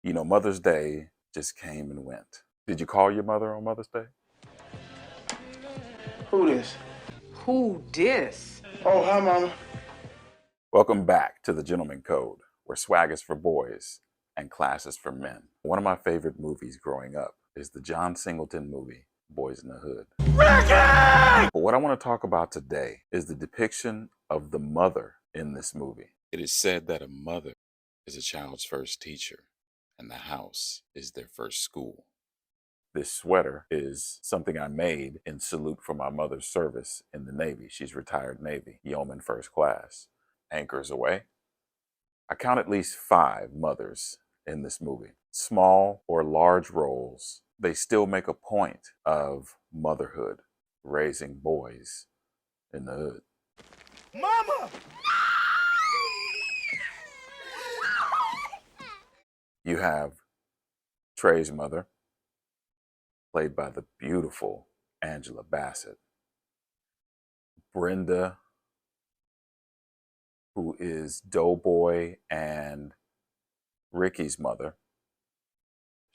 You know, Mother's Day just came and went. Did you call your mother on Mother's Day? Who this? Who dis? Oh, hi, Mama. Welcome back to The Gentleman Code, where swag is for boys and class is for men. One of my favorite movies growing up is the John Singleton movie, Boyz N the Hood. Ricky! But what I want to talk about today is the depiction of the mother in this movie. It is said that a mother is a child's first teacher, and the house is their first school. This sweater is something I made in salute for my mother's service in the Navy. She's retired Navy, yeoman first class. Anchors away. I count at least 5 mothers in this movie. Small or large roles, they still make a point of motherhood, raising boys in the hood. Mama! You have Trey's mother, played by the beautiful Angela Bassett. Brenda, who is Doughboy and Ricky's mother.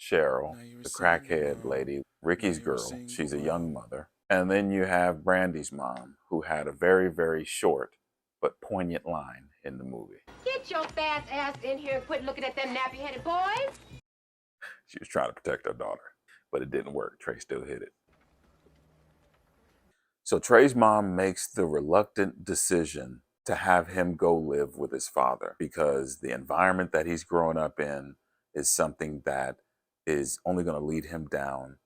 Cheryl, the crackhead lady, Ricky's girl. She's a young mother. And then you have Brandy's mom, who had a very, very short but poignant line in the movie. Get your fast ass in here and quit looking at them nappy-headed boys. She was trying to protect her daughter, but it didn't work. Trey still hit it. So Trey's mom makes the reluctant decision to have him go live with his father because the environment that he's growing up in is something that is only going to lead him down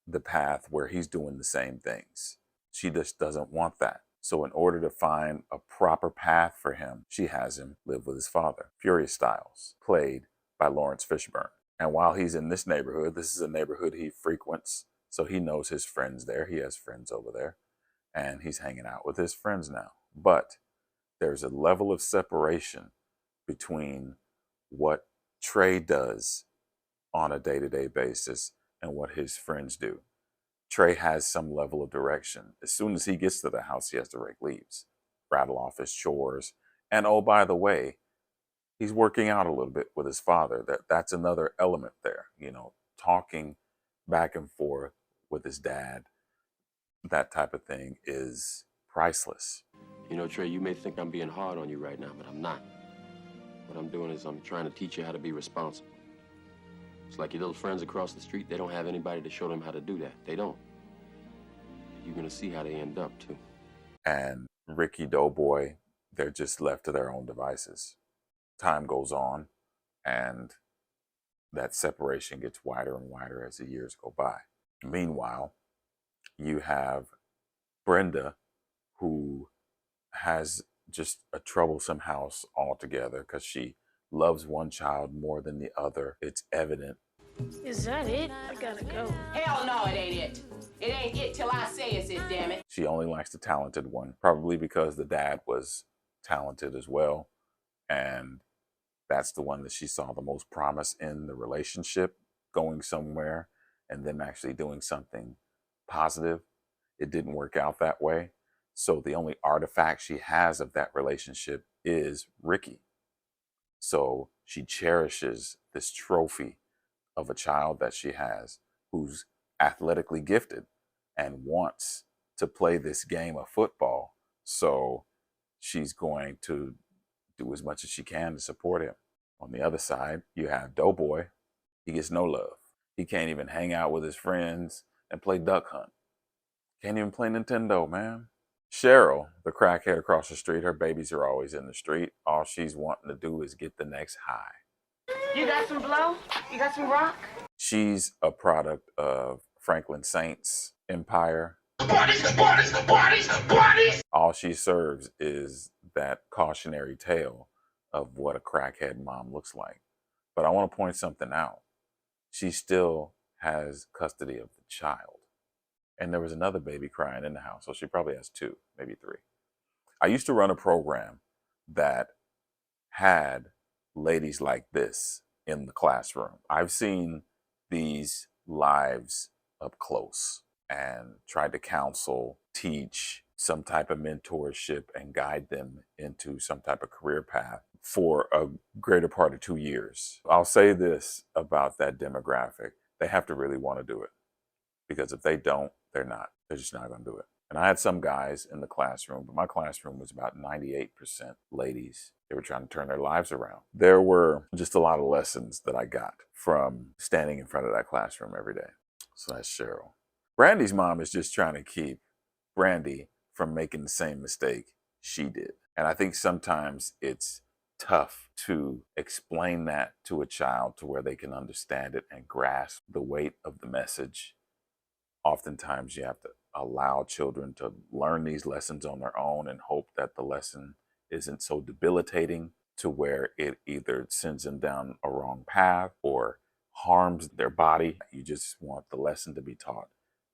the path where he's doing the same things. She just doesn't want that. So in order to find a proper path for him, she has him live with his father, Furious Styles, played by Lawrence Fishburne. And while he's in this neighborhood, this is a neighborhood he frequents, so he knows his friends there. He has friends over there, and he's hanging out with his friends now. But there's a level of separation between what Trey does on a day-to-day basis and what his friends do. Trey has some level of direction. As soon as he gets to the house, he has to rake leaves, rattle off his chores. And oh, by the way, he's working out a little bit with his father. That's another element there, you know, talking back and forth with his dad. That type of thing is priceless. You know, Trey, you may think I'm being hard on you right now, but I'm not. What I'm doing is I'm trying to teach you how to be responsible. It's like your little friends across the street, they don't have anybody to show them how to do that. They don't. You're gonna see how they end up, too. And Ricky Doughboy, they're just left to their own devices. Time goes on, and that separation gets wider and wider as the years go by. Meanwhile, you have Brenda, who has just a troublesome house altogether because she loves one child more than the other. It's evident. Is that it? I gotta go. Hell no, it ain't it. It ain't it till I say it's it, damn it. She only likes the talented one, probably because the dad was talented as well. And that's the one that she saw the most promise in the relationship, going somewhere and then actually doing something positive. It didn't work out that way. So the only artifact she has of that relationship is Ricky. So she cherishes this trophy of a child that she has who's athletically gifted and wants to play this game of football. So she's going to do as much as she can to support him. On the other side, you have Doughboy. He gets no love. He can't even hang out with his friends and play duck hunt. Can't even play Nintendo, man. Cheryl, the crackhead across the street, her babies are always in the street. All she's wanting to do is get the next high. You got some blow? You got some rock? She's a product of Franklin Saint's empire. Bodies! All she serves is that cautionary tale of what a crackhead mom looks like. But I want to point something out. She still has custody of the child. And there was another baby crying in the house, so she probably has 2, maybe 3. I used to run a program that had ladies like this in the classroom. I've seen these lives up close and tried to counsel, teach some type of mentorship and guide them into some type of career path. for a greater part of 2 years. I'll say this about that demographic. They have to really want to do it, because if they don't, they're not. They're just not going to do it. And I had some guys in the classroom, but my classroom was about 98% ladies. They were trying to turn their lives around. There were just a lot of lessons that I got from standing in front of that classroom every day. So that's Cheryl. Brandy's mom is just trying to keep Brandy from making the same mistake she did. And I think sometimes it's tough to explain that to a child to where they can understand it and grasp the weight of the message. Oftentimes you have to allow children to learn these lessons on their own and hope that the lesson isn't so debilitating to where it either sends them down a wrong path or harms their body. You just want the lesson to be taught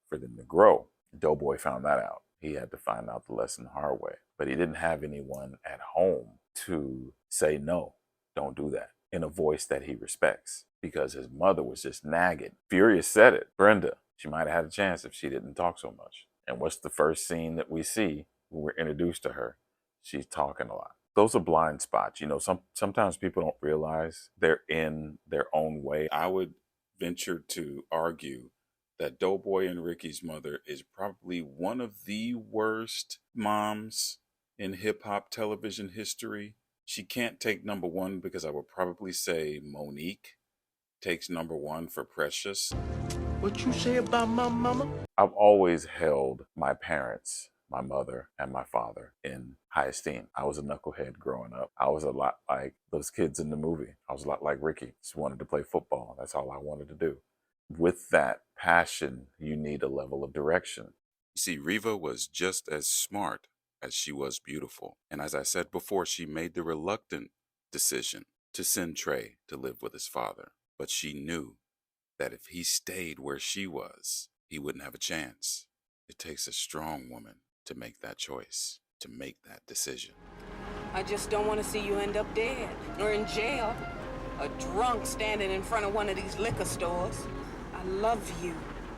for them to grow. Doughboy found that out. He had to find out the lesson the hard way. But he didn't have anyone at home to say, no, don't do that, in a voice that he respects, because his mother was just nagging. Furious said it. Brenda, she might have had a chance if she didn't talk so much. And what's the first scene that we see when we're introduced to her? She's talking a lot. Those are blind spots. You know, sometimes people don't realize they're in their own way. I would venture to argue that Doughboy and Ricky's mother is probably one of the worst moms in hip-hop television history. She can't take number one because I would probably say Monique takes number one for Precious. What you say about my mama? I've always held my parents, my mother and my father, in high esteem. I was a knucklehead growing up. I was a lot like those kids in the movie. I was a lot like Ricky. Just wanted to play football. That's all I wanted to do. With that passion, you need a level of direction. You see, Reva was just as smart as she was beautiful. And as I said before, she made the reluctant decision to send Trey to live with his father. But she knew that if he stayed where she was, he wouldn't have a chance. It takes a strong woman to make that choice, to make that decision. I just don't want to see you end up dead or in jail, a drunk standing in front of one of these liquor stores. I love you.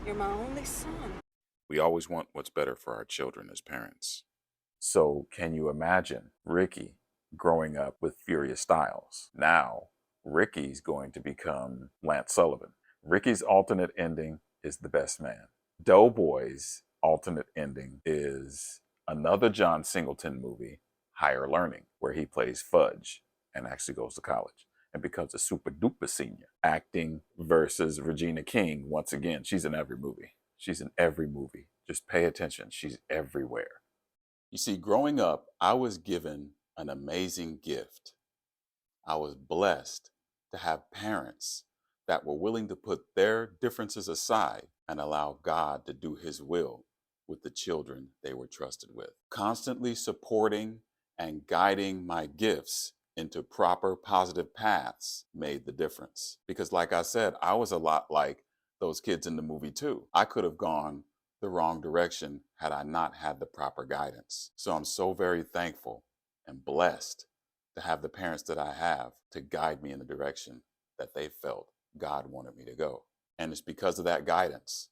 You're my only son. We always want what's better for our children as parents. So can you imagine Ricky growing up with Furious Styles? Now, Ricky's going to become Lance Sullivan. Ricky's alternate ending is The Best Man. Doughboy's alternate ending is another John Singleton movie, Higher Learning, where he plays Fudge and actually goes to college and becomes a super duper senior. Acting versus Regina King, once again, she's in every movie. She's in every movie. Just pay attention. She's everywhere. You see, growing up, I was given an amazing gift. I was blessed to have parents that were willing to put their differences aside and allow God to do his will with the children they were trusted with. Constantly supporting and guiding my gifts into proper positive paths made the difference. Because like I said, I was a lot like those kids in the movie too. I could have gone the wrong direction had I not had the proper guidance. So I'm so very thankful and blessed to have the parents that I have to guide me in the direction that they felt God wanted me to go. And it's because of that guidance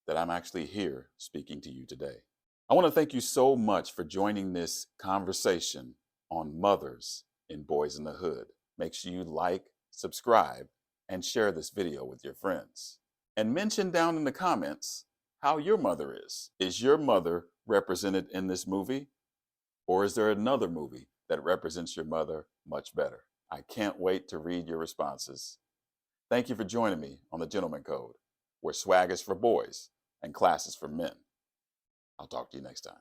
that I'm actually here speaking to you today. I want to thank you so much for joining this conversation on mothers in Boyz N the Hood. Make sure you like, subscribe, and share this video with your friends. And mention down in the comments how your mother is. Is your mother represented in this movie? Or is there another movie that represents your mother much better? I can't wait to read your responses. Thank you for joining me on The Gentleman Code, where swag is for boys and class is for men. I'll talk to you next time.